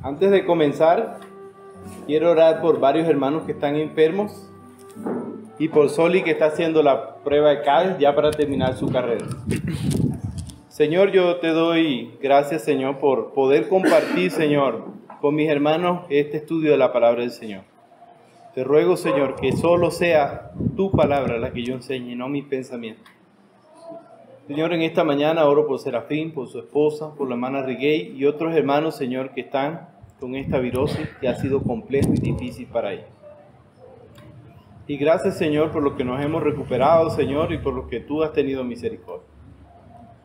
Antes de comenzar, quiero orar por varios hermanos que están enfermos y por Soli, que está haciendo la prueba de CAE ya para terminar su carrera. Señor, yo te doy gracias, Señor, por poder compartir, Señor, con mis hermanos este estudio de la palabra del Señor. Te ruego, Señor, que solo sea tu palabra la que yo enseñe, no mis pensamientos. Señor, en esta mañana oro por Serafín, por su esposa, por la hermana Riguey y otros hermanos, Señor, que están con esta virosis que ha sido complejo y difícil para ellos. Y gracias, Señor, por lo que nos hemos recuperado, Señor, y por lo que tú has tenido misericordia.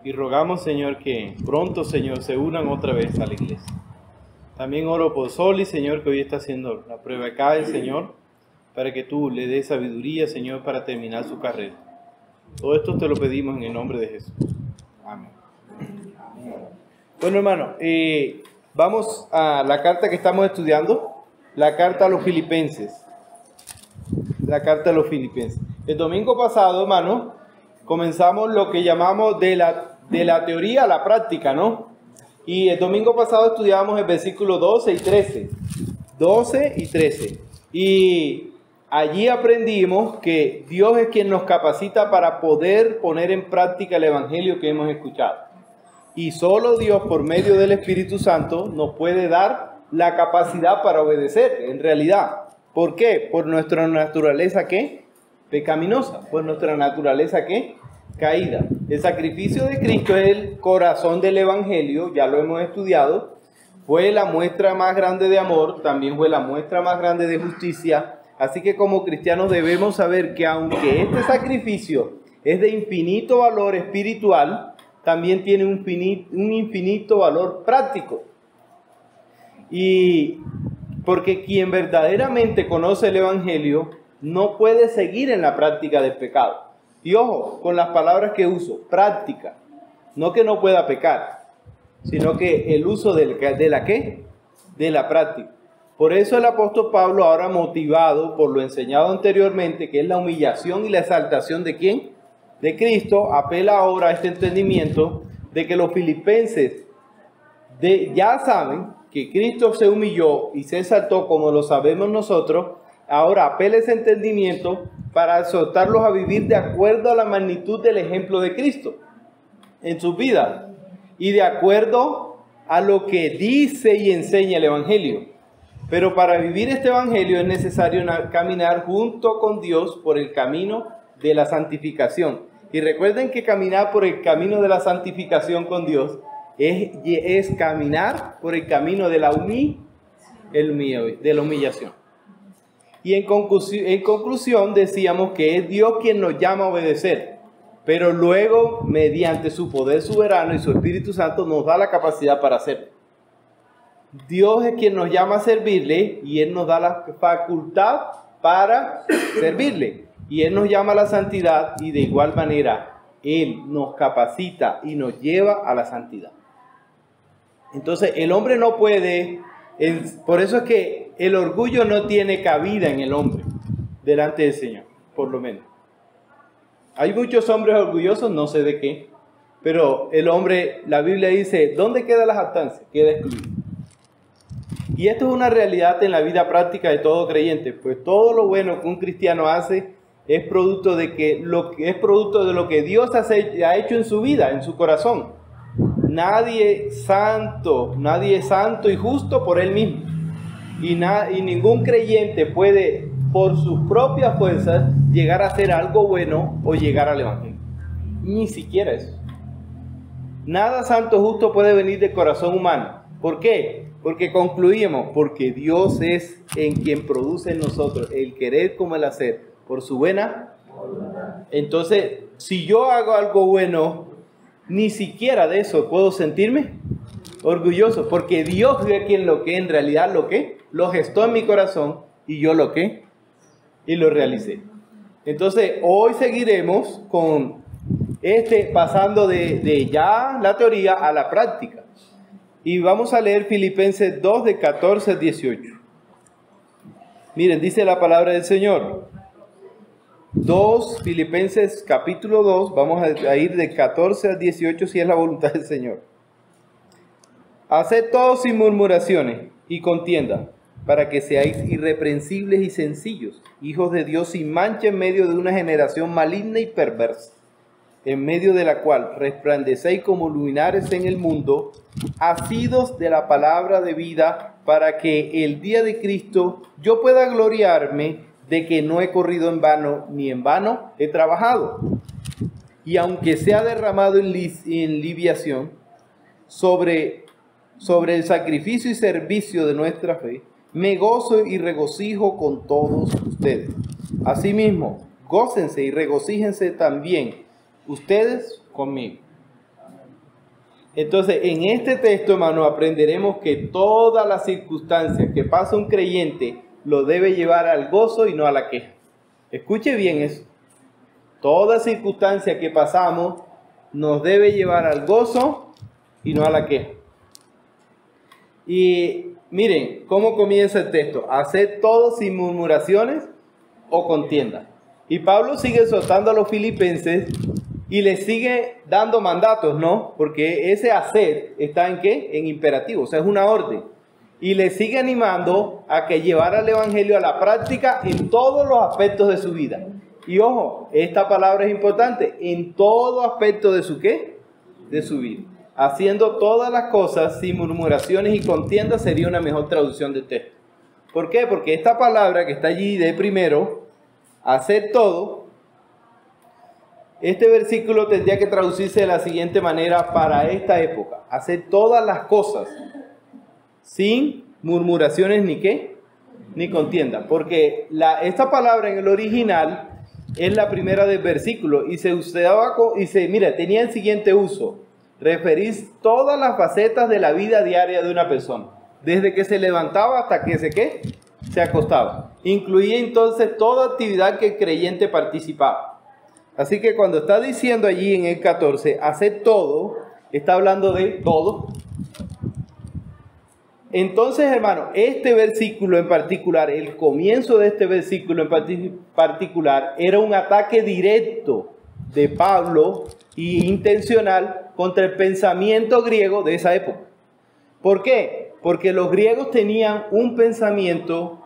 Y rogamos, Señor, que pronto, Señor, se unan otra vez a la iglesia. También oro por Soli, Señor, que hoy está haciendo la prueba de CAE, Señor, para que tú le des sabiduría, Señor, para terminar su carrera. Todo esto te lo pedimos en el nombre de Jesús. Amén. Bueno, hermano, vamos a la carta que estamos estudiando, la carta a los Filipenses. La carta a los Filipenses. El domingo pasado, hermano, comenzamos lo que llamamos de la teoría a la práctica, ¿no? Y el domingo pasado estudiábamos el versículo 12 y 13. 12 y 13. Y allí aprendimos que Dios es quien nos capacita para poder poner en práctica el evangelio que hemos escuchado. Y solo Dios, por medio del Espíritu Santo, nos puede dar la capacidad para obedecer, en realidad. ¿Por qué? Por nuestra naturaleza, ¿qué? Pecaminosa. Por nuestra naturaleza, ¿qué? Caída. El sacrificio de Cristo es el corazón del evangelio, ya lo hemos estudiado. Fue la muestra más grande de amor, también fue la muestra más grande de justicia. Así que como cristianos debemos saber que aunque este sacrificio es de infinito valor espiritual, también tiene un infinito valor práctico. Y porque quien verdaderamente conoce el evangelio no puede seguir en la práctica del pecado. Y ojo, con las palabras que uso, práctica. No que no pueda pecar, sino que el uso de la ¿qué? De la práctica. Por eso el apóstol Pablo, ahora motivado por lo enseñado anteriormente, que es la humillación y la exaltación ¿de quién? De Cristo, apela ahora a este entendimiento de que los filipenses ya saben que Cristo se humilló y se exaltó como lo sabemos nosotros. Ahora apela ese entendimiento para exhortarlos a vivir de acuerdo a la magnitud del ejemplo de Cristo en sus vidas y de acuerdo a lo que dice y enseña el evangelio. Pero para vivir este evangelio es necesario caminar junto con Dios por el camino de la santificación. Y recuerden que caminar por el camino de la santificación con Dios es caminar por el camino de la humillación. Y en conclusión decíamos que es Dios quien nos llama a obedecer, pero luego mediante su poder soberano y su Espíritu Santo nos da la capacidad para hacerlo. Dios es quien nos llama a servirle y Él nos da la facultad para servirle. Y Él nos llama a la santidad y de igual manera Él nos capacita y nos lleva a la santidad. Entonces el hombre no puede, por eso es que el orgullo no tiene cabida en el hombre delante del Señor, por lo menos. Hay muchos hombres orgullosos, no sé de qué, pero el hombre, la Biblia dice, ¿dónde queda la jactancia? Queda excluido. Y esto es una realidad en la vida práctica de todo creyente, pues todo lo bueno que un cristiano hace es producto de lo que Dios ha hecho en su vida, en su corazón. Nadie es santo y justo por él mismo. Y ningún creyente puede, por sus propias fuerzas, llegar a hacer algo bueno o llegar al evangelio. Ni siquiera eso. Nada santo o justo puede venir del corazón humano. ¿Por qué? Porque concluimos, porque Dios es en quien produce en nosotros el querer como el hacer, por su buena voluntad. Entonces, si yo hago algo bueno, ni siquiera de eso puedo sentirme orgulloso, porque Dios es quien en realidad lo gestó en mi corazón y yo lo realicé. Entonces, hoy seguiremos con pasando de ya la teoría a la práctica. Y vamos a leer Filipenses 2 de 14 al 18. Miren, dice la palabra del Señor. Filipenses capítulo 2, vamos a ir de 14 al 18 si es la voluntad del Señor. Haced todo sin murmuraciones y contienda, para que seáis irreprensibles y sencillos, hijos de Dios sin mancha en medio de una generación maligna y perversa, en medio de la cual resplandecéis como luminares en el mundo, asidos de la palabra de vida, para que el día de Cristo yo pueda gloriarme de que no he corrido en vano, ni en vano he trabajado. Y aunque sea derramado en libación sobre el sacrificio y servicio de nuestra fe, me gozo y regocijo con todos ustedes. Asimismo, gócense y regocíjense también ustedes conmigo. Entonces, en este texto, hermano, aprenderemos que todas las circunstancias que pasa un creyente lo debe llevar al gozo y no a la queja. Escuche bien eso. Toda circunstancia que pasamos nos debe llevar al gozo y no a la queja. Y miren cómo comienza el texto. Haced todo sin murmuraciones o contienda. Y Pablo sigue exhortando a los filipenses y les sigue dando mandatos, ¿no? Porque ese hacer está en ¿qué? En imperativo, o sea, es una orden. Y les sigue animando a que llevara el evangelio a la práctica en todos los aspectos de su vida. Y ojo, esta palabra es importante, en todo aspecto de su ¿qué? De su vida. Haciendo todas las cosas sin murmuraciones y contiendas sería una mejor traducción del texto. ¿Por qué? Porque esta palabra que está allí de primero, hacer todo, este versículo tendría que traducirse de la siguiente manera para esta época. Hacer todas las cosas sin murmuraciones ni qué, ni contienda. Porque esta palabra en el original es la primera del versículo y se usaba mira, tenía el siguiente uso. Referís todas las facetas de la vida diaria de una persona, desde que se levantaba hasta que se acostaba. Incluía entonces toda actividad que el creyente participaba. Así que cuando está diciendo allí en el 14, hacer todo, está hablando de todo. Entonces, hermano, este versículo en particular, el comienzo de este versículo en particular, era un ataque directo de Pablo y intencional contra el pensamiento griego de esa época. ¿Por qué? Porque los griegos tenían un pensamiento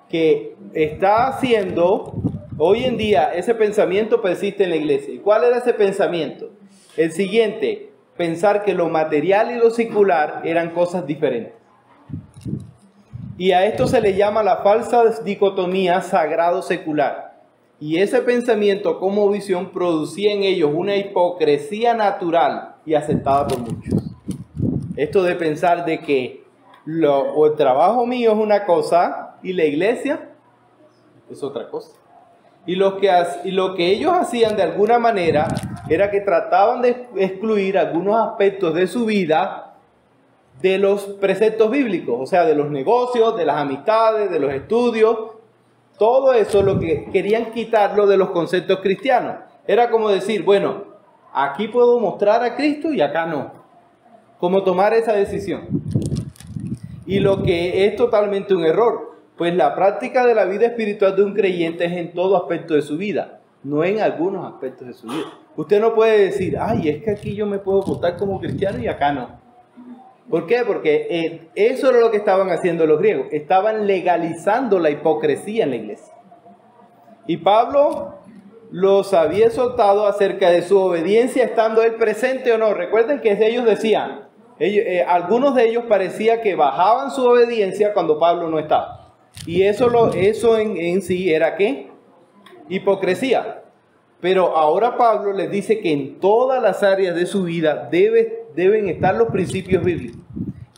que está haciendo, hoy en día ese pensamiento persiste en la iglesia. ¿Y cuál era ese pensamiento? El siguiente, pensar que lo material y lo secular eran cosas diferentes. Y a esto se le llama la falsa dicotomía sagrado-secular. Y ese pensamiento como visión producía en ellos una hipocresía natural y aceptada por muchos. Esto de pensar de que el trabajo mío es una cosa y la iglesia es otra cosa. Y lo que ellos hacían de alguna manera era que trataban de excluir algunos aspectos de su vida de los preceptos bíblicos, o sea, de los negocios, de las amistades, de los estudios. Todo eso lo que querían quitarlo de los conceptos cristianos. Era como decir, bueno, aquí puedo mostrar a Cristo y acá no. Como tomar esa decisión. Y lo que es totalmente un error, pues la práctica de la vida espiritual de un creyente es en todo aspecto de su vida, no en algunos aspectos de su vida. Usted no puede decir, ay, es que aquí yo me puedo votar como cristiano y acá no. ¿Por qué? Porque eso era lo que estaban haciendo los griegos. Estaban legalizando la hipocresía en la iglesia. Y Pablo los había exhortado acerca de su obediencia estando él presente o no. Recuerden que ellos decían, algunos de ellos parecía que bajaban su obediencia cuando Pablo no estaba. Y eso en sí era ¿qué? Hipocresía. Pero ahora Pablo les dice que en todas las áreas de su vida deben estar los principios bíblicos.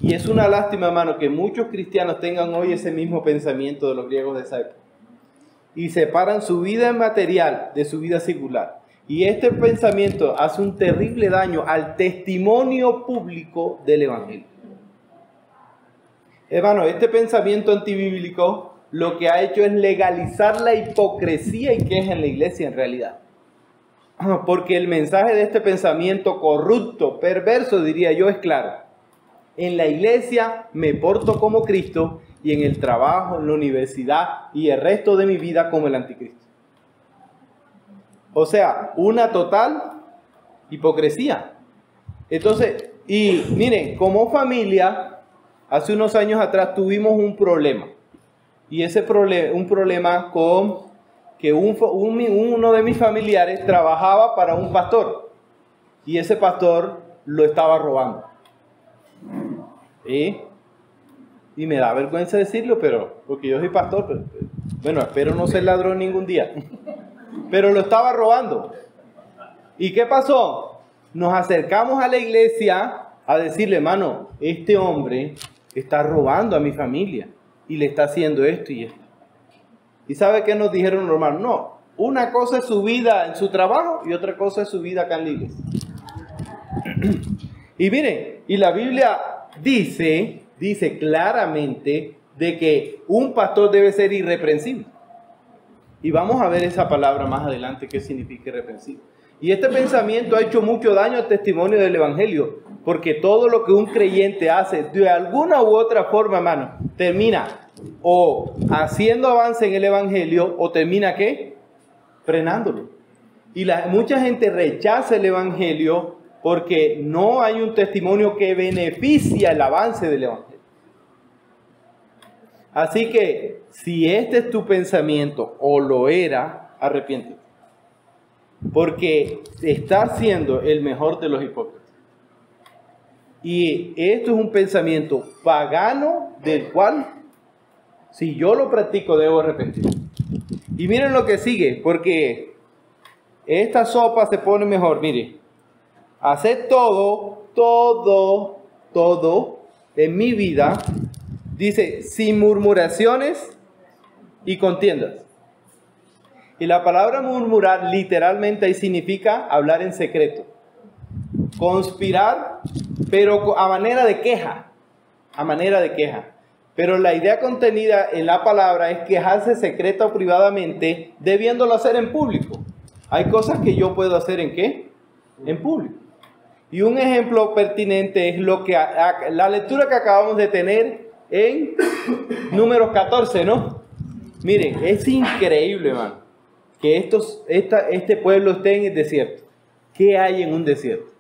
Y es una lástima, hermano, que muchos cristianos tengan hoy ese mismo pensamiento de los griegos de esa época. Y separan su vida material de su vida secular. Y este pensamiento hace un terrible daño al testimonio público del evangelio. Hermano, este pensamiento antibíblico lo que ha hecho es legalizar la hipocresía y queja en la iglesia en realidad. Porque el mensaje de este pensamiento corrupto, perverso, diría yo, es claro. En la iglesia me porto como Cristo y en el trabajo, en la universidad y el resto de mi vida como el anticristo. O sea, una total hipocresía. Entonces, Y miren, como familia, hace unos años atrás tuvimos un problema. Y ese un problema con que uno de mis familiares trabajaba para un pastor. Y ese pastor lo estaba robando. Y me da vergüenza decirlo, pero porque yo soy pastor, pero, bueno, espero no ser ladrón ningún día. Pero lo estaba robando. ¿Y qué pasó? Nos acercamos a la iglesia a decirle, hermano, este hombre está robando a mi familia y le está haciendo esto y esto. ¿Y sabe qué nos dijeron, hermano? No, una cosa es su vida en su trabajo y otra cosa es su vida acá en la iglesia. Y miren, y la Biblia dice claramente de que un pastor debe ser irreprensible. Y vamos a ver esa palabra más adelante, qué significa irreprensible. Y este pensamiento ha hecho mucho daño al testimonio del Evangelio, porque todo lo que un creyente hace, de alguna u otra forma, hermano, termina o haciendo avance en el Evangelio, o termina, ¿qué? Frenándolo. Y mucha gente rechaza el Evangelio porque no hay un testimonio que beneficia el avance del Evangelio. Así que, si este es tu pensamiento, o lo era, arrepiéntete. Porque estás siendo el mejor de los hipócritas. Y esto es un pensamiento pagano del cual, si yo lo practico, debo arrepentir. Y miren lo que sigue, porque esta sopa se pone mejor. Mire, hacer todo en mi vida, dice, sin murmuraciones y contiendas. Y la palabra murmurar literalmente ahí significa hablar en secreto. Conspirar, pero a manera de queja. A manera de queja. Pero la idea contenida en la palabra es quejarse secreta o privadamente, debiéndolo hacer en público. Hay cosas que yo puedo hacer ¿en qué? En público. Y un ejemplo pertinente es lo que la lectura que acabamos de tener en Números 14, ¿no? Miren, es increíble, hermano, que este pueblo esté en el desierto. ¿Qué hay en un desierto?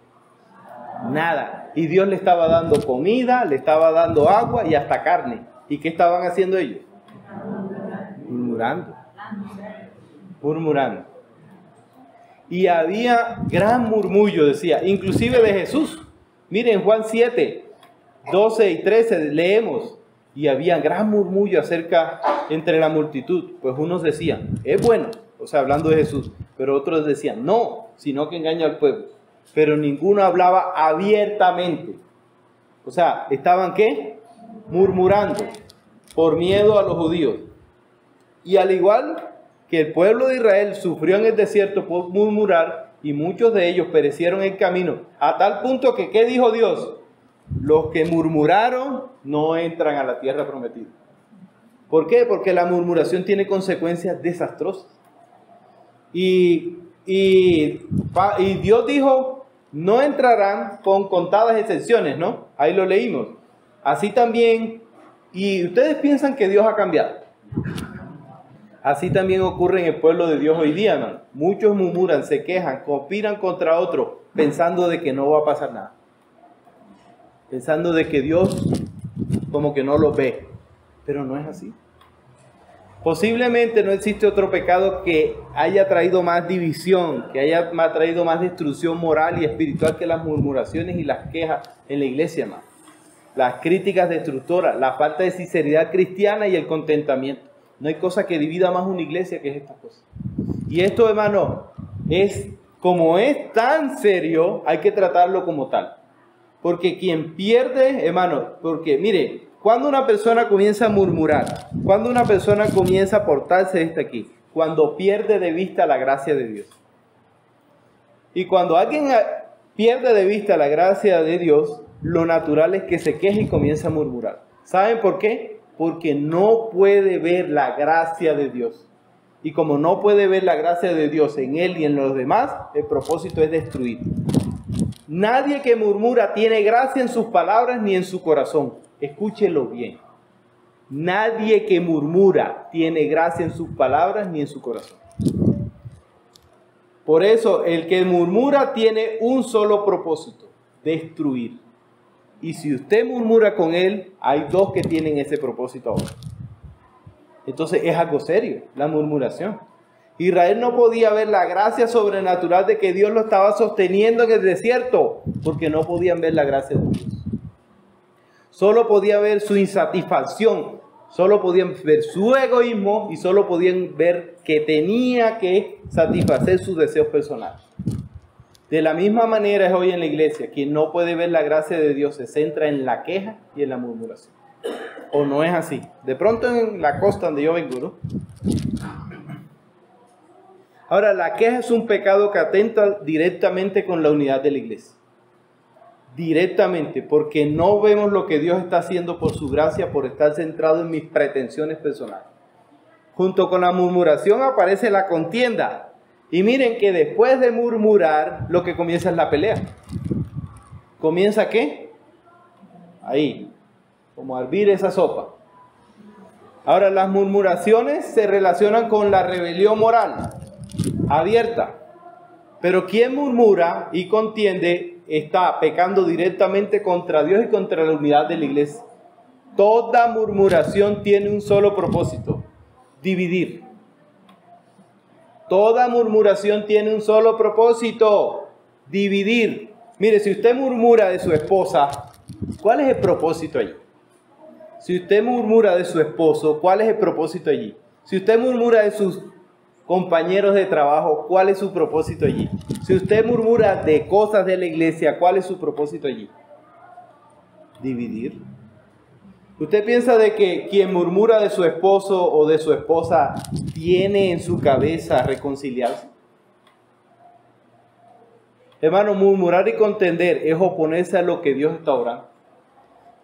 Nada. Y Dios le estaba dando comida, le estaba dando agua y hasta carne. ¿Y qué estaban haciendo ellos? Murmurando. Murmurando. Y había gran murmullo, decía, inclusive de Jesús. Miren, Juan 7, 12 y 13, leemos. Y había gran murmullo entre la multitud. Pues unos decían, es bueno, o sea, hablando de Jesús. Pero otros decían, no, sino que engaña al pueblo. Pero ninguno hablaba abiertamente. O sea, ¿estaban qué? Murmurando por miedo a los judíos. Y al igual que el pueblo de Israel sufrió en el desierto por murmurar, y muchos de ellos perecieron en camino, a tal punto que, ¿qué dijo Dios? Los que murmuraron no entran a la tierra prometida. ¿Por qué? Porque la murmuración tiene consecuencias desastrosas. Y Dios dijo, no entrarán con contadas excepciones, ¿no? Ahí lo leímos. Así también, y ustedes piensan que Dios ha cambiado. Así también ocurre en el pueblo de Dios hoy día, ¿no? Muchos murmuran, se quejan, conspiran contra otros, pensando de que no va a pasar nada. Pensando de que Dios como que no lo ve. Pero no es así. Posiblemente no existe otro pecado que haya traído más división, que haya traído más destrucción moral y espiritual que las murmuraciones y las quejas en la iglesia, hermano. Las críticas destructoras, la falta de sinceridad cristiana y el contentamiento. No hay cosa que divida más una iglesia que es esta cosa. Y esto, hermano, como es tan serio, hay que tratarlo como tal. Porque quien pierde, hermano, porque mire, cuando una persona comienza a murmurar, cuando una persona comienza a portarse desde aquí, cuando pierde de vista la gracia de Dios. Y cuando alguien pierde de vista la gracia de Dios, lo natural es que se queje y comience a murmurar. ¿Saben por qué? Porque no puede ver la gracia de Dios. Y como no puede ver la gracia de Dios en él y en los demás, el propósito es destruir. Nadie que murmura tiene gracia en sus palabras ni en su corazón. Escúchelo bien. Nadie que murmura tiene gracia en sus palabras ni en su corazón. Por eso, el que murmura tiene un solo propósito: destruir. y si usted murmura con él, hay dos que tienen ese propósito ahora. Entonces es algo serio, la murmuración. Israel no podía ver la gracia sobrenatural de que Dios lo estaba sosteniendo en el desierto, porque no podían ver la gracia de Dios. Solo podía ver su insatisfacción, solo podían ver su egoísmo y solo podían ver que tenía que satisfacer sus deseos personales. De la misma manera es hoy en la iglesia, quien no puede ver la gracia de Dios se centra en la queja y en la murmuración. ¿O no es así? De pronto en la costa donde yo vengo, ¿no? Ahora, la queja es un pecado que atenta directamente con la unidad de la iglesia. Directamente, porque no vemos lo que Dios está haciendo por su gracia, por estar centrado en mis pretensiones personales. Junto con la murmuración aparece la contienda. Y miren que después de murmurar, lo que comienza es la pelea. ¿Comienza qué? Ahí, como a hervir esa sopa. Ahora, las murmuraciones se relacionan con la rebelión moral abierta. Pero quien murmura y contiende está pecando directamente contra Dios y contra la unidad de la iglesia. Toda murmuración tiene un solo propósito: dividir. Toda murmuración tiene un solo propósito: dividir. Mire, si usted murmura de su esposa, ¿cuál es el propósito allí? Si usted murmura de su esposo, ¿cuál es el propósito allí? Si usted murmura de sus compañeros de trabajo, ¿cuál es su propósito allí? Si usted murmura de cosas de la iglesia, ¿cuál es su propósito allí? Dividir. ¿Usted piensa de que quien murmura de su esposo o de su esposa tiene en su cabeza reconciliarse? Hermano, murmurar y contender es oponerse a lo que Dios está orando.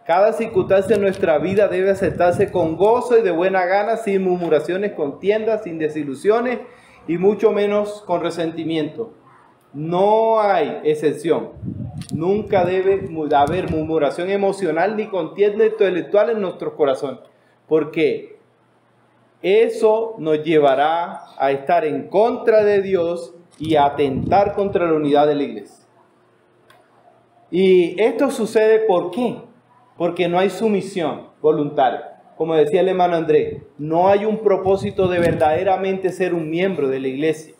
Cada circunstancia en nuestra vida debe aceptarse con gozo y de buena gana, sin murmuraciones, contiendas, sin desilusiones y mucho menos con resentimiento. No hay excepción. Nunca debe haber murmuración emocional ni contienda intelectual en nuestros corazones, porque eso nos llevará a estar en contra de Dios y a atentar contra la unidad de la iglesia. Y esto sucede ¿por qué? Porque no hay sumisión voluntaria. Como decía el hermano Andrés, no hay un propósito de verdaderamente ser un miembro de la iglesia.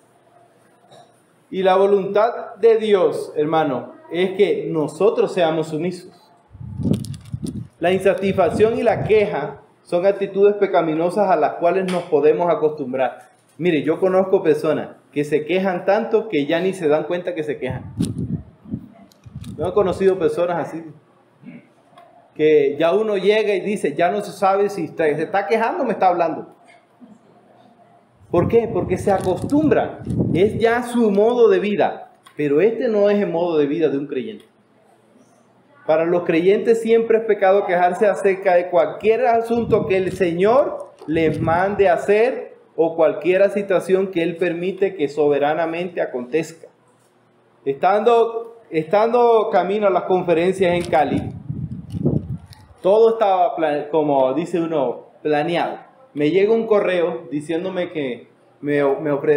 Y la voluntad de Dios, hermano, es que nosotros seamos sumisos. La insatisfacción y la queja son actitudes pecaminosas a las cuales nos podemos acostumbrar. Mire, yo conozco personas que se quejan tanto que ya ni se dan cuenta que se quejan. Yo he conocido personas así, que ya uno llega y dice, ya no se sabe si se está quejando o me está hablando. ¿Por qué? Porque se acostumbra. Es ya su modo de vida. Pero este no es el modo de vida de un creyente. Para los creyentes siempre es pecado quejarse acerca de cualquier asunto que el Señor les mande hacer o cualquier situación que Él permite que soberanamente acontezca. Estando camino a las conferencias en Cali, todo estaba, como dice uno, planeado. Me llega un correo diciéndome que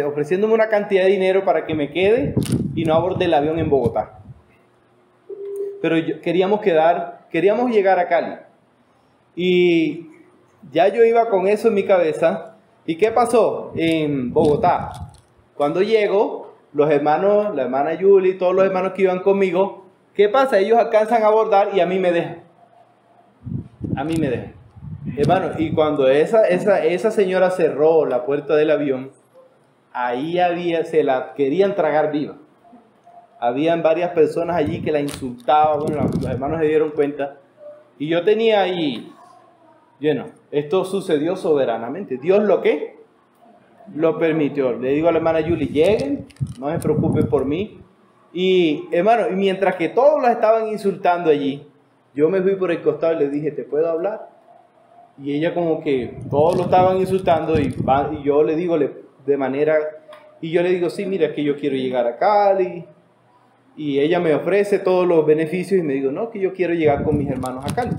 ofreciéndome una cantidad de dinero para que me quede y no aborde el avión en Bogotá. Pero queríamos llegar a Cali. Y ya yo iba con eso en mi cabeza. ¿Y qué pasó en Bogotá? Cuando llego, los hermanos, la hermana Yuli, todos los hermanos que iban conmigo, ¿qué pasa? Ellos alcanzan a abordar y a mí me dejan. A mí me dejan. Hermano, y cuando esa señora cerró la puerta del avión, ahí se la querían tragar viva. Habían varias personas allí que la insultaban. Bueno, los hermanos se dieron cuenta. Y yo tenía ahí, esto sucedió soberanamente. Dios lo permitió. Le digo a la hermana Yuli, lleguen, no se preocupen por mí. Y hermano, mientras que todos la estaban insultando allí, yo me fui por el costado y le dije, ¿te puedo hablar? Y ella como que todos lo estaban insultando y yo le digo sí, mira, es que yo quiero llegar a Cali. Y ella me ofrece todos los beneficios y me digo, no, que yo quiero llegar con mis hermanos a Cali.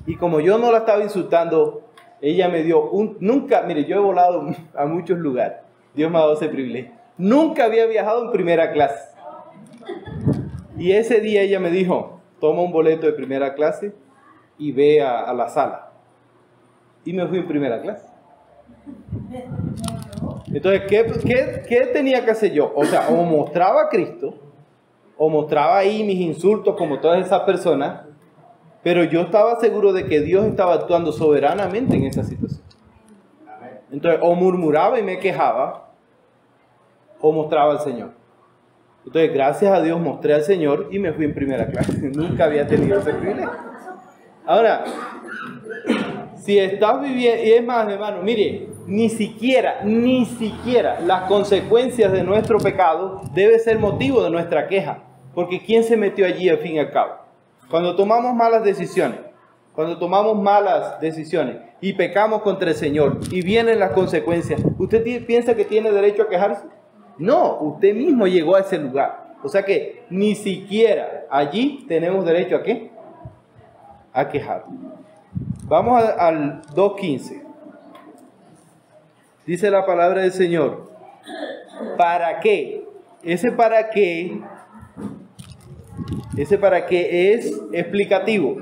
Y como yo no la estaba insultando, ella me dio mire, yo he volado a muchos lugares. Dios me ha dado ese privilegio. Nunca había viajado en primera clase. Y ese día ella me dijo, toma un boleto de primera clase y ve a la sala. Y me fui en primera clase. Entonces, ¿qué tenía que hacer yo? O sea, o mostraba a Cristo, o mostraba ahí mis insultos como todas esas personas, pero yo estaba seguro de que Dios estaba actuando soberanamente en esa situación. Entonces, o murmuraba y me quejaba, o mostraba al Señor. Entonces, gracias a Dios mostré al Señor y me fui en primera clase. Nunca había tenido ese privilegio. Ahora, si estás viviendo, y es más, hermano, mire, ni siquiera las consecuencias de nuestro pecado debe ser motivo de nuestra queja. Porque ¿quién se metió allí al fin y al cabo? Cuando tomamos malas decisiones y pecamos contra el Señor y vienen las consecuencias, ¿usted piensa que tiene derecho a quejarse? No, usted mismo llegó a ese lugar. O sea que ni siquiera allí tenemos derecho a ¿qué? A quejar. Vamos al 2.15. Dice la palabra del Señor. ¿Para qué? Ese para qué es explicativo.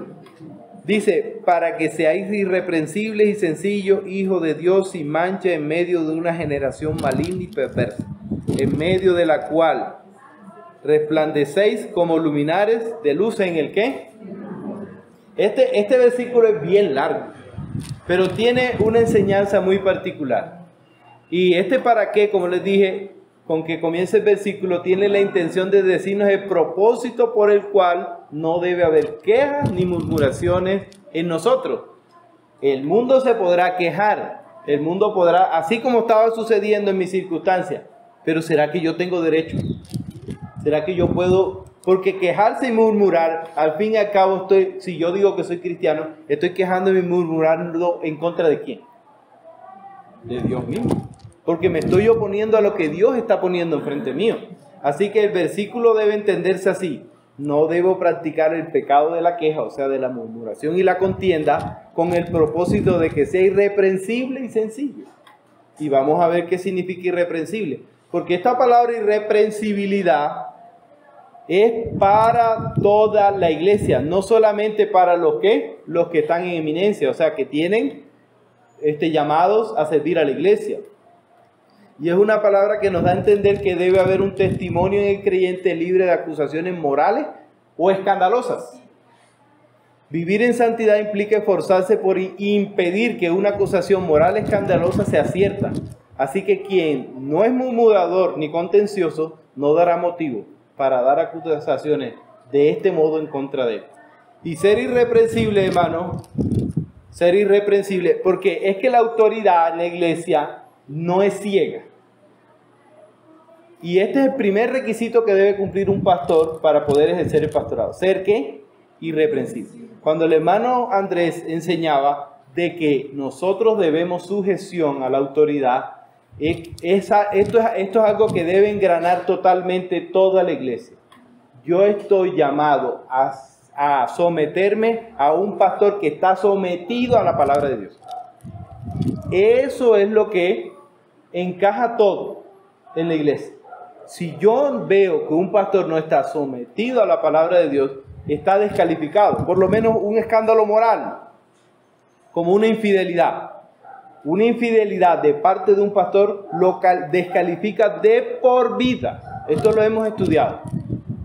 Dice, para que seáis irreprensibles y sencillos, hijos de Dios sin mancha en medio de una generación maligna y perversa, en medio de la cual resplandecéis como luminares de luz en el ¿qué? Este versículo es bien largo, pero tiene una enseñanza muy particular. Y para qué, como les dije, con que comience el versículo, tiene la intención de decirnos el propósito por el cual no debe haber quejas ni murmuraciones en nosotros. El mundo se podrá quejar, el mundo podrá, así como estaba sucediendo en mis circunstancias, pero ¿será que yo tengo derecho? ¿Será que yo puedo? Porque quejarse y murmurar, al fin y al cabo, si yo digo que soy cristiano, estoy quejándome y murmurando en contra ¿de quién? De Dios mismo. Porque me estoy oponiendo a lo que Dios está poniendo enfrente mío. Así que el versículo debe entenderse así. No debo practicar el pecado de la queja, o sea, de la murmuración y la contienda, con el propósito de que sea irreprensible y sencillo. Y vamos a ver qué significa irreprensible. Porque esta palabra irreprensibilidad es para toda la iglesia, no solamente para los que están en eminencia, o sea, que tienen llamados a servir a la iglesia. Y es una palabra que nos da a entender que debe haber un testimonio en el creyente libre de acusaciones morales o escandalosas. Vivir en santidad implica esforzarse por impedir que una acusación moral escandalosa sea cierta. Así que quien no es murmurador ni contencioso no dará motivo para dar acusaciones de este modo en contra de él. Y ser irreprensible, hermano, ser irreprensible, porque es que la autoridad en la iglesia no es ciega. Y este es el primer requisito que debe cumplir un pastor para poder ejercer el pastorado. ¿Ser qué? Irreprensible. Cuando el hermano Andrés enseñaba de que nosotros debemos sujeción a la autoridad, esto es algo que debe engranar totalmente toda la iglesia. Yo estoy llamado a someterme a un pastor que está sometido a la palabra de Dios. Eso es lo que encaja todo en la iglesia. Si yo veo que un pastor no está sometido a la palabra de Dios, está descalificado, por lo menos un escándalo moral, como una infidelidad. Una infidelidad de parte de un pastor local descalifica de por vida. Esto lo hemos estudiado.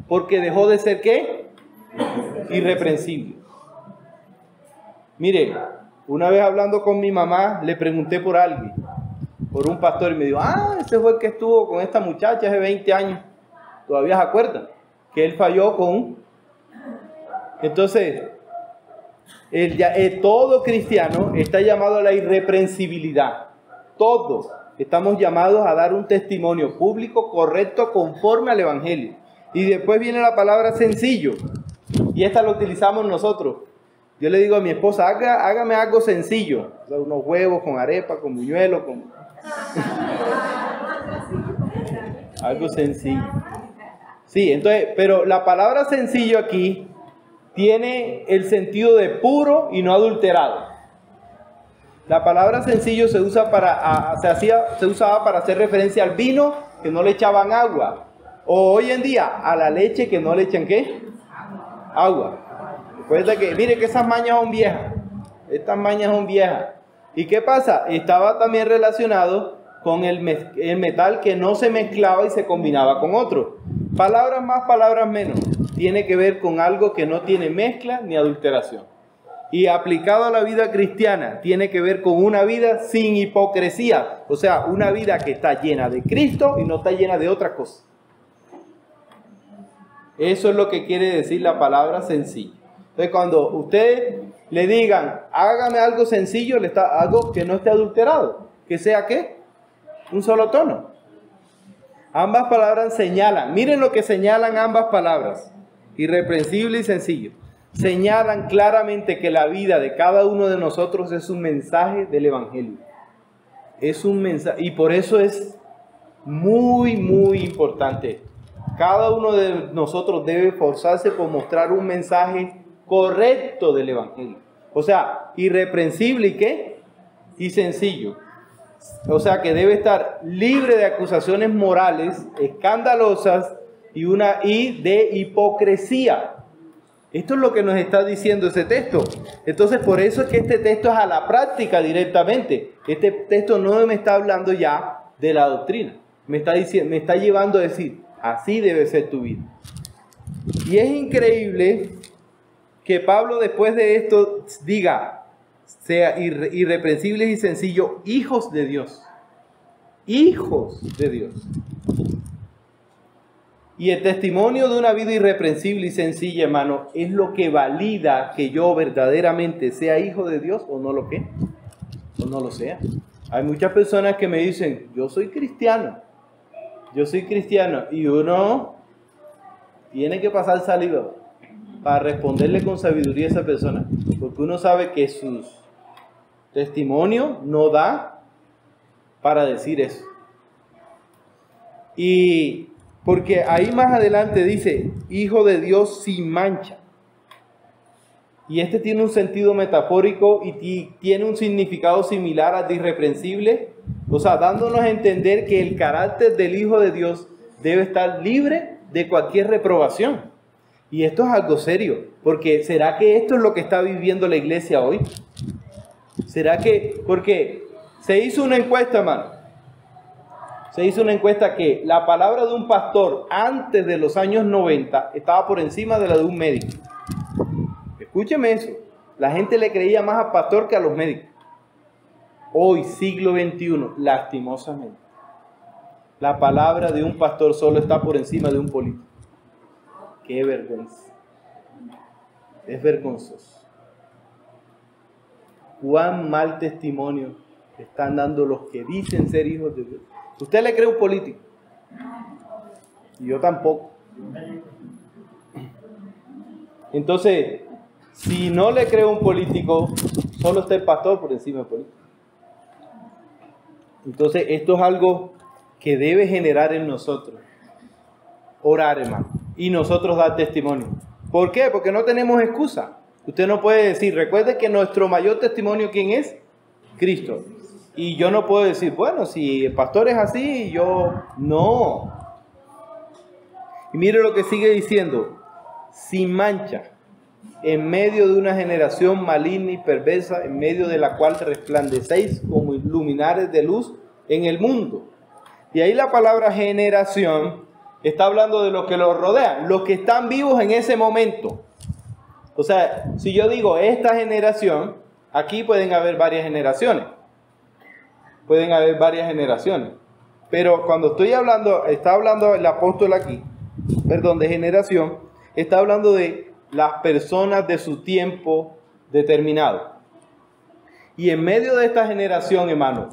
Porque dejó de ser ¿qué? Irreprensible. Mire, una vez hablando con mi mamá, le pregunté por alguien, por un pastor, y me dijo, ese fue el que estuvo con esta muchacha hace 20 años. ¿Todavía se acuerdan? Que él falló con... Entonces, todo cristiano está llamado a la irreprensibilidad. Todos estamos llamados a dar un testimonio público correcto conforme al Evangelio. Y después viene la palabra sencillo. Y esta la utilizamos nosotros. Yo le digo a mi esposa, hágame algo sencillo. O sea, unos huevos con arepa, con buñuelo, con... algo sencillo. Sí, entonces, pero la palabra sencillo aquí tiene el sentido de puro y no adulterado. La palabra sencillo se usaba para hacer referencia al vino que no le echaban agua. O hoy en día a la leche que no le echan ¿qué? Agua. Recuerda que, mire que esas mañas son viejas. Estas mañas son viejas. ¿Y qué pasa? Estaba también relacionado con el metal que no se mezclaba y se combinaba con otro. Palabras más, palabras menos. Tiene que ver con algo que no tiene mezcla ni adulteración. Y aplicado a la vida cristiana, tiene que ver con una vida sin hipocresía. O sea, una vida que está llena de Cristo y no está llena de otra cosa. Eso es lo que quiere decir la palabra sencillo. Entonces, cuando ustedes le digan, hágame algo sencillo, algo que no esté adulterado. ¿Que sea qué? Un solo tono. Ambas palabras señalan. Miren lo que señalan ambas palabras. Irreprensible y sencillo. Señalan claramente que la vida de cada uno de nosotros es un mensaje del Evangelio. Es un mensaje. Y por eso es muy, muy importante. Cada uno de nosotros debe esforzarse por mostrar un mensaje correcto del Evangelio. O sea, irreprensible y ¿qué? Y sencillo. O sea, que debe estar libre de acusaciones morales, escandalosas y de hipocresía. Esto es lo que nos está diciendo ese texto. Entonces, por eso es que este texto es a la práctica directamente. Este texto no me está hablando ya de la doctrina. Me está llevando a decir, así debe ser tu vida. Y es increíble que Pablo después de esto diga, sea irreprensibles y sencillos, hijos de Dios. Hijos de Dios. Y el testimonio de una vida irreprensible y sencilla, hermano, es lo que valida que yo verdaderamente sea hijo de Dios o no lo que, o no lo sea. Hay muchas personas que me dicen, yo soy cristiano, y uno tiene que pasar saliva para responderle con sabiduría a esa persona, porque uno sabe que su testimonio no da para decir eso. Y porque ahí más adelante dice, hijo de Dios sin mancha. Y este tiene un sentido metafórico y tiene un significado similar al de irreprensible. O sea, dándonos a entender que el carácter del Hijo de Dios debe estar libre de cualquier reprobación. Y esto es algo serio, porque ¿será que esto es lo que está viviendo la iglesia hoy? ¿Será que? Porque se hizo una encuesta, hermano. Se hizo una encuesta que la palabra de un pastor antes de los años 90 estaba por encima de la de un médico. Escúcheme eso. La gente le creía más al pastor que a los médicos. Hoy, siglo XXI, lastimosamente, la palabra de un pastor solo está por encima de un político. ¡Qué vergüenza! Es vergonzoso. Cuán mal testimonio están dando los que dicen ser hijos de Dios. ¿Usted le cree a un político? Y yo tampoco. Entonces, si no le creo a un político, solo está el pastor por encima del político. Entonces, esto es algo que debe generar en nosotros. Orar, hermano. Y nosotros dar testimonio. ¿Por qué? Porque no tenemos excusa. Usted no puede decir, recuerde que nuestro mayor testimonio, ¿quién es? Cristo. Y yo no puedo decir, bueno, si el pastor es así, yo no. Y mire lo que sigue diciendo. Sin mancha, en medio de una generación maligna y perversa, en medio de la cual resplandecéis como luminares de luz en el mundo. Y ahí la palabra generación está hablando de los que los rodean, los que están vivos en ese momento. O sea, si yo digo esta generación, aquí pueden haber varias generaciones. Pueden haber varias generaciones. Pero cuando está hablando el apóstol aquí, de generación, está hablando de las personas de su tiempo determinado. Y en medio de esta generación, hermano,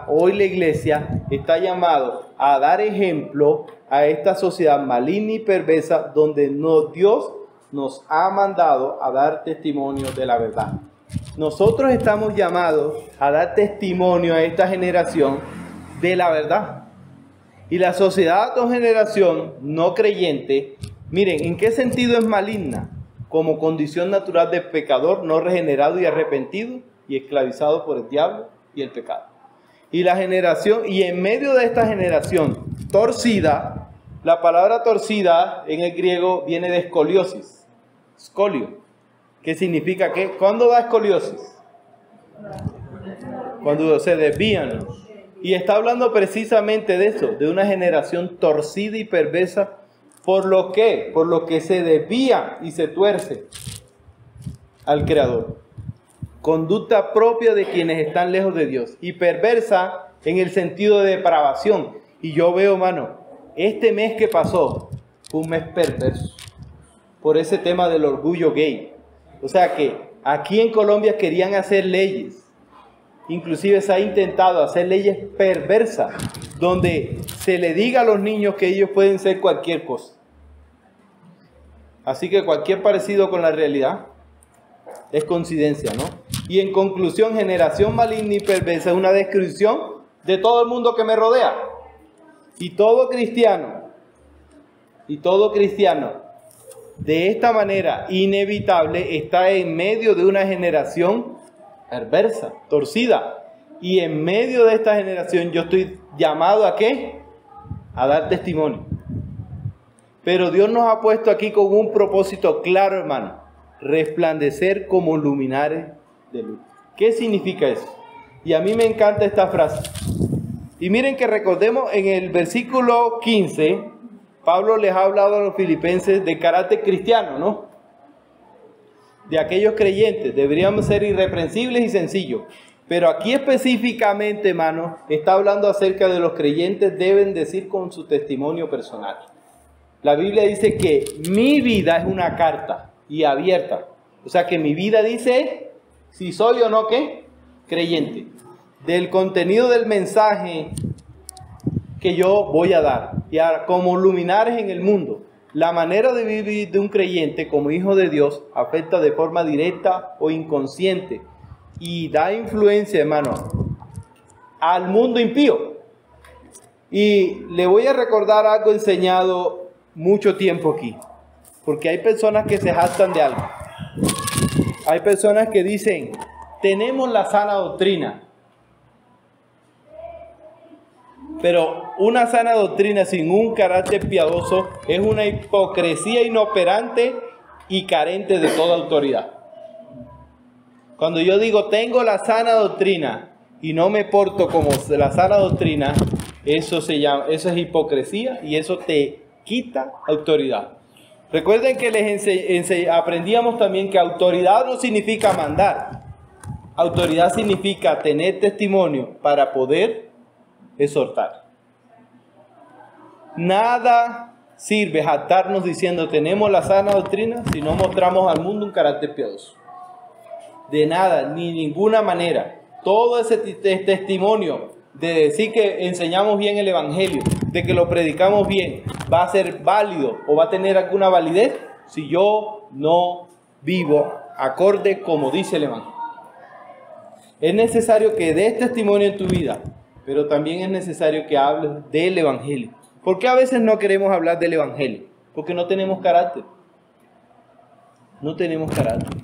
hoy la iglesia está llamado a dar ejemplo a esta sociedad maligna y perversa donde Dios nos ha mandado a dar testimonio de la verdad. Nosotros estamos llamados a dar testimonio a esta generación de la verdad. Y la sociedad o generación no creyente, miren, ¿en qué sentido es maligna? Como condición natural del pecador no regenerado y arrepentido y esclavizado por el diablo y el pecado. Y la generación, y en medio de esta generación torcida, la palabra torcida en el griego viene de escoliosis, escolio, ¿Qué significa qué? ¿Cuándo da escoliosis? Cuando se desvían. Y está hablando precisamente de eso, de una generación torcida y perversa. ¿Por lo qué? Por lo que se desvía y se tuerce al Creador. Conducta propia de quienes están lejos de Dios. Y perversa en el sentido de depravación. Y yo veo, hermano, este mes que pasó fue un mes perverso. Por ese tema del orgullo gay. O sea que aquí en Colombia querían hacer leyes. Inclusive se ha intentado hacer leyes perversas, donde se le diga a los niños que ellos pueden ser cualquier cosa. Así que cualquier parecido con la realidad es coincidencia, ¿no? Y en conclusión, generación maligna y perversa es una descripción de todo el mundo que me rodea. Y todo cristiano, de esta manera inevitable, está en medio de una generación perversa, torcida. Y en medio de esta generación yo estoy llamado ¿a qué? A dar testimonio. Pero Dios nos ha puesto aquí con un propósito claro, hermano. Resplandecer como luminares de luz. ¿Qué significa eso? Y a mí me encanta esta frase. Y miren que recordemos en el versículo 15, Pablo les ha hablado a los filipenses de carácter cristiano, ¿no? De aquellos creyentes, deberíamos ser irreprensibles y sencillos. Pero aquí específicamente, hermano, está hablando acerca de los creyentes deben decir con su testimonio personal. La Biblia dice que mi vida es una carta y abierta. O sea que mi vida dice si soy o no, ¿qué? Creyente. Del contenido del mensaje que yo voy a dar. Y ahora, como luminares en el mundo, la manera de vivir de un creyente como hijo de Dios afecta de forma directa o inconsciente y da influencia, hermano, al mundo impío. Y le voy a recordar algo enseñado mucho tiempo aquí, porque hay personas que se jactan de algo. Hay personas que dicen, tenemos la sana doctrina. Pero una sana doctrina sin un carácter piadoso es una hipocresía inoperante y carente de toda autoridad. Cuando yo digo tengo la sana doctrina y no me porto como la sana doctrina, eso es hipocresía y eso te quita autoridad. Recuerden que aprendíamos también que autoridad no significa mandar. Autoridad significa tener testimonio para poder exhortar. Nada sirve jactarnos diciendo tenemos la sana doctrina si no mostramos al mundo un carácter piadoso. De nada, ni ninguna manera. Todo ese testimonio de decir que enseñamos bien el evangelio, de que lo predicamos bien, va a ser válido o va a tener alguna validez si yo no vivo acorde como dice el evangelio. Es necesario que des testimonio en tu vida, pero también es necesario que hables del evangelio. ¿Por qué a veces no queremos hablar del evangelio? Porque no tenemos carácter. No tenemos carácter.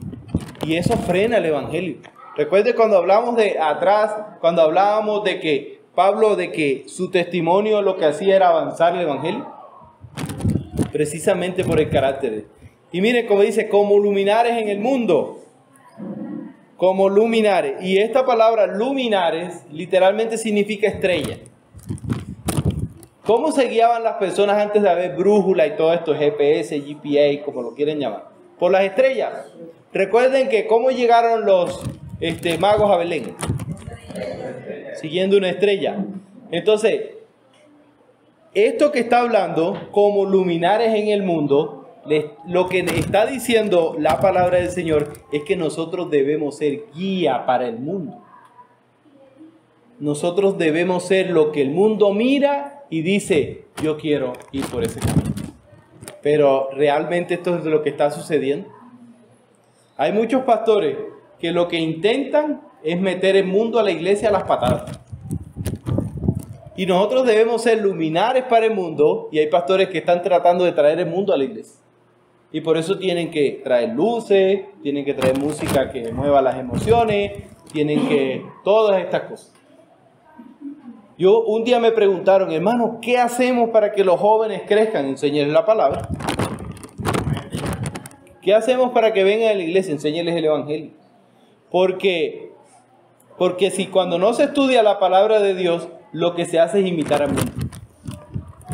Y eso frena el evangelio. Recuerde cuando hablamos de atrás, cuando hablábamos de que Pablo, de que su testimonio lo que hacía era avanzar el evangelio. Precisamente por el carácter. Y miren como dice, como luminares en el mundo. Como luminares. Y esta palabra luminares literalmente significa estrella. ¿Cómo se guiaban las personas antes de haber brújula y todo esto, GPS, GPA, como lo quieren llamar? Por las estrellas. Recuerden que cómo llegaron los magos a Belén. Siguiendo una estrella. Entonces, esto que está hablando, como luminares en el mundo, lo que está diciendo la palabra del Señor es que nosotros debemos ser guía para el mundo. Nosotros debemos ser lo que el mundo mira y dice, yo quiero ir por ese camino. Pero realmente esto es lo que está sucediendo. Hay muchos pastores que lo que intentan es meter el mundo a la iglesia a las patadas. Y nosotros debemos ser luminares para el mundo, y hay pastores que están tratando de traer el mundo a la iglesia. Y por eso tienen que traer luces, tienen que traer música que mueva las emociones, tienen que todas estas cosas. Un día me preguntaron, hermano, ¿qué hacemos para que los jóvenes crezcan? Enseñarles la palabra. ¿Qué hacemos para que vengan a la iglesia? Enséñeles el Evangelio. Porque si cuando no se estudia la palabra de Dios, lo que se hace es imitar al mundo.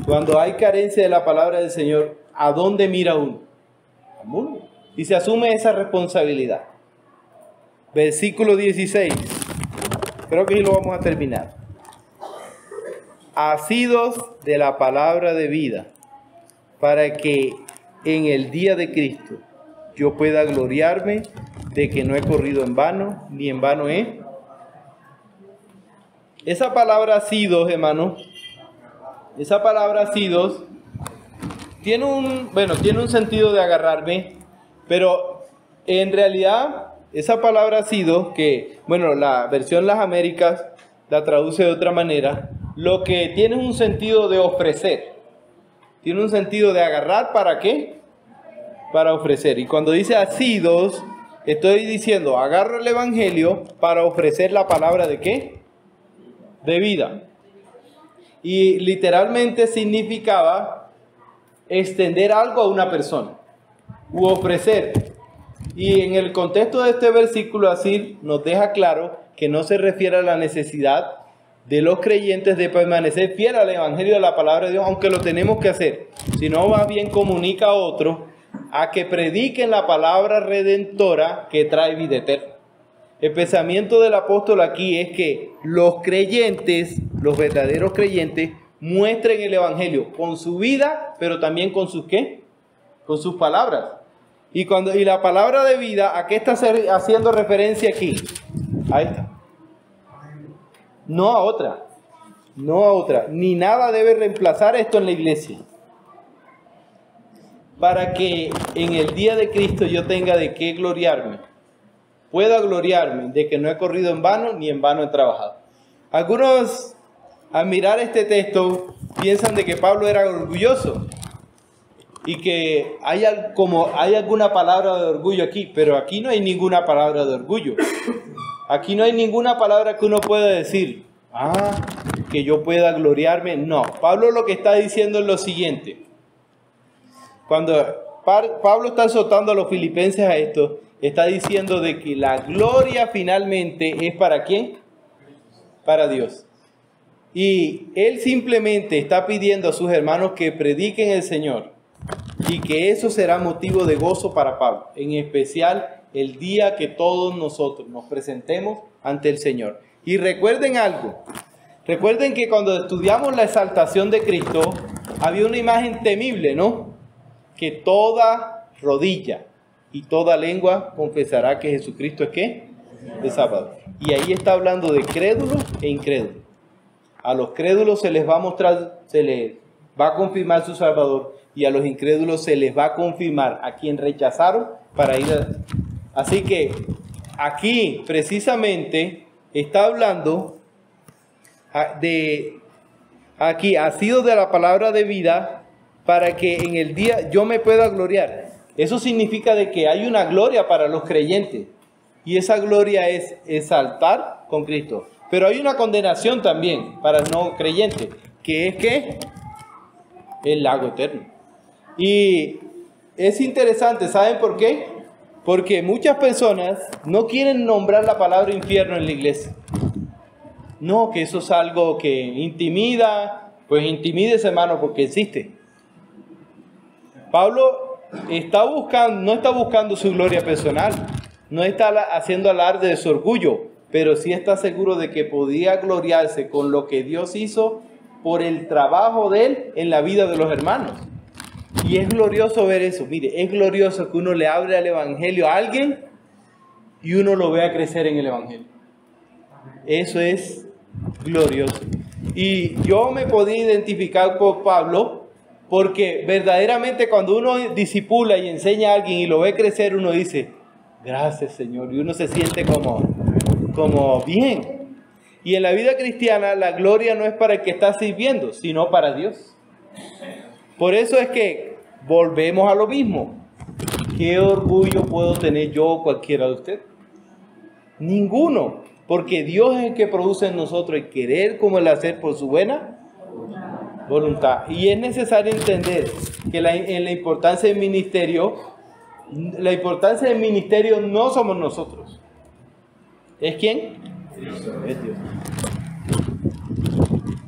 Cuando hay carencia de la palabra del Señor, ¿a dónde mira uno? Al mundo. Y se asume esa responsabilidad. Versículo 16. Creo que ahí lo vamos a terminar. Asidos de la palabra de vida, para que en el día de Cristo yo pueda gloriarme de que no he corrido en vano, ni en vano he. Esa palabra asidos, hermanos, esa palabra asidos tiene un sentido de agarrarme, pero en realidad esa palabra asidos, que, la versión Las Américas la traduce de otra manera, lo que tiene un sentido de ofrecer. Tiene un sentido de agarrar, ¿para qué? Para ofrecer. Y cuando dice asidos, estoy diciendo, agarro el Evangelio para ofrecer la palabra ¿de qué? De vida. Y literalmente significaba extender algo a una persona, u ofrecer. Y en el contexto de este versículo así nos deja claro que no se refiere a la necesidad de los creyentes de permanecer fiel al Evangelio de la palabra de Dios, aunque lo tenemos que hacer, sino más bien comunica a otros a que prediquen la palabra redentora que trae vida eterna. El pensamiento del apóstol aquí es que los creyentes, los verdaderos creyentes, muestren el Evangelio con su vida, pero también con sus ¿qué? Con sus palabras. Y la palabra de vida, ¿a qué está haciendo referencia aquí? Ahí está. No a otra. No a otra. Ni nada debe reemplazar esto en la iglesia. Para que en el día de Cristo yo tenga de qué gloriarme. Pueda gloriarme de que no he corrido en vano ni en vano he trabajado. Algunos, al mirar este texto, piensan de que Pablo era orgulloso. Y que hay alguna palabra de orgullo aquí, pero aquí no hay ninguna palabra de orgullo. Aquí no hay ninguna palabra que uno pueda decir, que yo pueda gloriarme. No, Pablo lo que está diciendo es lo siguiente. Cuando Pablo está exhortando a los filipenses a esto, está diciendo de que la gloria finalmente es ¿para quién? Para Dios. Y él simplemente está pidiendo a sus hermanos que prediquen el Señor. Y que eso será motivo de gozo para Pablo, en especial el día que todos nosotros nos presentemos ante el Señor. Y recuerden algo, recuerden que cuando estudiamos la exaltación de Cristo, había una imagen temible, ¿no? Que toda rodilla y toda lengua confesará que Jesucristo es ¿qué? Es Salvador. Y ahí está hablando de crédulos e incrédulos. A los crédulos se les va a mostrar, se les va a confirmar su Salvador, y a los incrédulos se les va a confirmar a quien rechazaron para ir a... Así que aquí precisamente está hablando aquí ha sido de la palabra de vida para que en el día yo me pueda gloriar. Eso significa de que hay una gloria para los creyentes, y esa gloria es exaltar con Cristo. Pero hay una condenación también para el no creyente, que es que el lago eterno. Y es interesante, ¿saben por qué? Porque muchas personas no quieren nombrar la palabra infierno en la iglesia. No, que eso es algo que intimida. Pues intimídese, hermano, porque existe. Pablo no está buscando su gloria personal, no está haciendo alarde de su orgullo, pero sí está seguro de que podía gloriarse con lo que Dios hizo por el trabajo de él en la vida de los hermanos. Y es glorioso ver eso. Mire, es glorioso que uno le hable al Evangelio a alguien y uno lo vea crecer en el Evangelio. Eso es glorioso. Y yo me podía identificar con Pablo, porque verdaderamente cuando uno discipula y enseña a alguien y lo ve crecer, uno dice, gracias Señor, y uno se siente como bien. Y en la vida cristiana la gloria no es para el que está sirviendo, sino para Dios. Por eso es que volvemos a lo mismo. ¿Qué orgullo puedo tener yo o cualquiera de ustedes? Ninguno, porque Dios es el que produce en nosotros el querer como el hacer por su buena voluntad. Y es necesario entender que en la importancia del ministerio La importancia del ministerio no somos nosotros. ¿Es quién? Es Dios.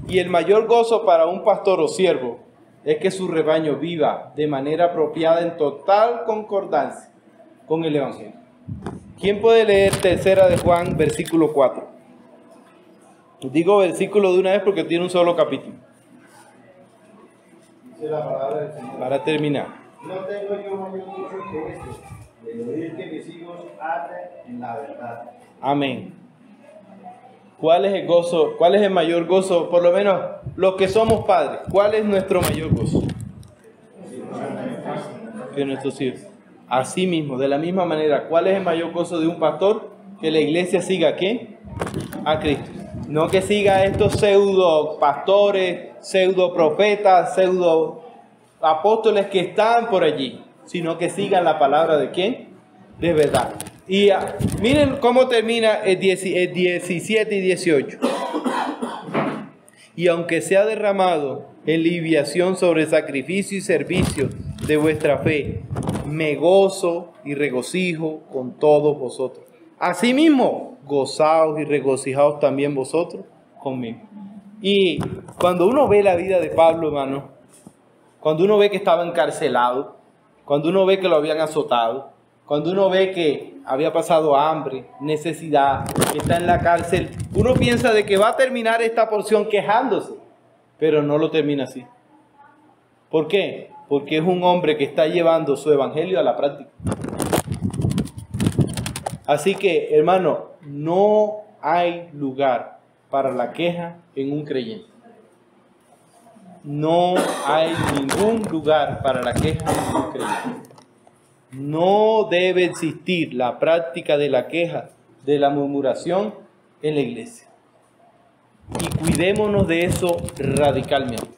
Y el mayor gozo para un pastor o siervo es que su rebaño viva de manera apropiada en total concordancia con el Evangelio. ¿Quién puede leer 3 de Juan, versículo 4? Digo versículo de una vez porque tiene un solo capítulo. Dice la palabra del Señor. Para terminar. No tengo yo mayor gozo que este, de oír que mis hijos anden en la verdad. Amén. ¿Cuál es el gozo? ¿Cuál es el mayor gozo? Por lo menos los que somos padres. ¿Cuál es nuestro mayor gozo? Que nuestros hijos. Así mismo, de la misma manera, ¿cuál es el mayor gozo de un pastor? Que la iglesia siga ¿a qué? A Cristo. No que siga a estos pseudo pastores, pseudo profetas, pseudo apóstoles que están por allí, sino que sigan la palabra de ¿quién? De verdad. Y miren cómo termina el 17 y 18. Y aunque sea derramado en libación sobre sacrificio y servicio de vuestra fe, me gozo y regocijo con todos vosotros. Asimismo, gozaos y regocijaos también vosotros conmigo. Y cuando uno ve la vida de Pablo, hermano, cuando uno ve que estaba encarcelado, cuando uno ve que lo habían azotado, cuando uno ve que había pasado hambre, necesidad, que está en la cárcel, uno piensa de que va a terminar esta porción quejándose, pero no lo termina así. ¿Por qué? Porque es un hombre que está llevando su evangelio a la práctica. Así que, hermano, no hay lugar para la queja en un creyente. No hay ningún lugar para la queja en un creyente. No debe existir la práctica de la queja, de la murmuración en la iglesia. Y cuidémonos de eso radicalmente,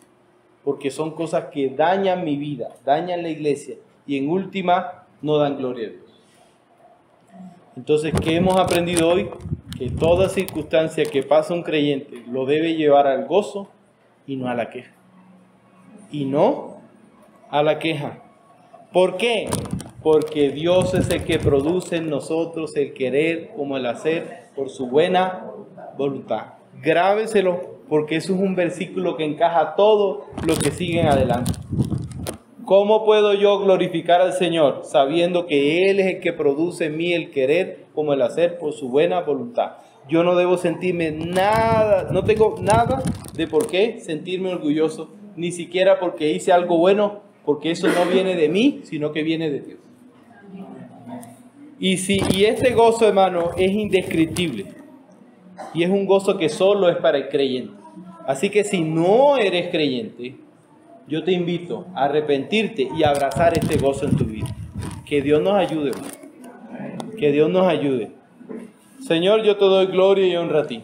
porque son cosas que dañan mi vida, dañan la iglesia y en última no dan gloria a Dios. Entonces, ¿qué hemos aprendido hoy? Que toda circunstancia que pasa un creyente lo debe llevar al gozo y no a la queja. Y no a la queja. ¿Por qué? Porque Dios es el que produce en nosotros el querer como el hacer por su buena voluntad. Grábeselo porque eso es un versículo que encaja todo lo que siguen adelante. ¿Cómo puedo yo glorificar al Señor sabiendo que Él es el que produce en mí el querer como el hacer por su buena voluntad? Yo no debo sentirme nada, no tengo nada de por qué sentirme orgulloso, ni siquiera porque hice algo bueno, porque eso no viene de mí, sino que viene de Dios. Y este gozo, hermano, es indescriptible. Y es un gozo que solo es para el creyente. Así que si no eres creyente, yo te invito a arrepentirte y a abrazar este gozo en tu vida. Que Dios nos ayude, hermano. Que Dios nos ayude. Señor, yo te doy gloria y honra a ti.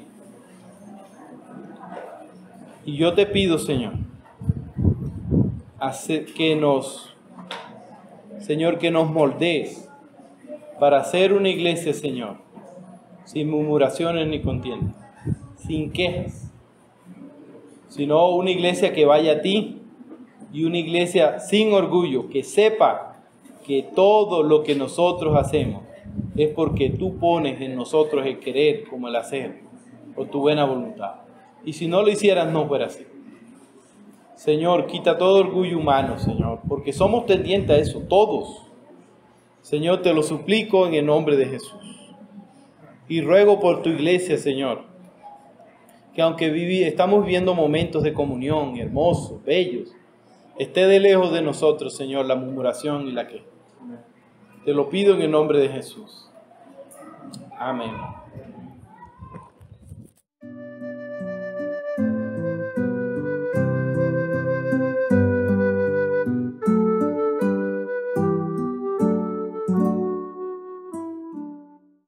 Y yo te pido, Señor, Señor, que nos moldees para ser una iglesia, Señor, sin murmuraciones ni contiendas, sin quejas, sino una iglesia que vaya a ti y una iglesia sin orgullo, que sepa que todo lo que nosotros hacemos es porque tú pones en nosotros el querer como el hacer, por tu buena voluntad. Y si no lo hicieras, no fuera así. Señor, quita todo orgullo humano, Señor, porque somos tendientes a eso, todos. Señor, te lo suplico en el nombre de Jesús. Y ruego por tu iglesia, Señor, que aunque estamos viviendo momentos de comunión hermosos, bellos, esté de lejos de nosotros, Señor, la murmuración y la queja. Te lo pido en el nombre de Jesús. Amén.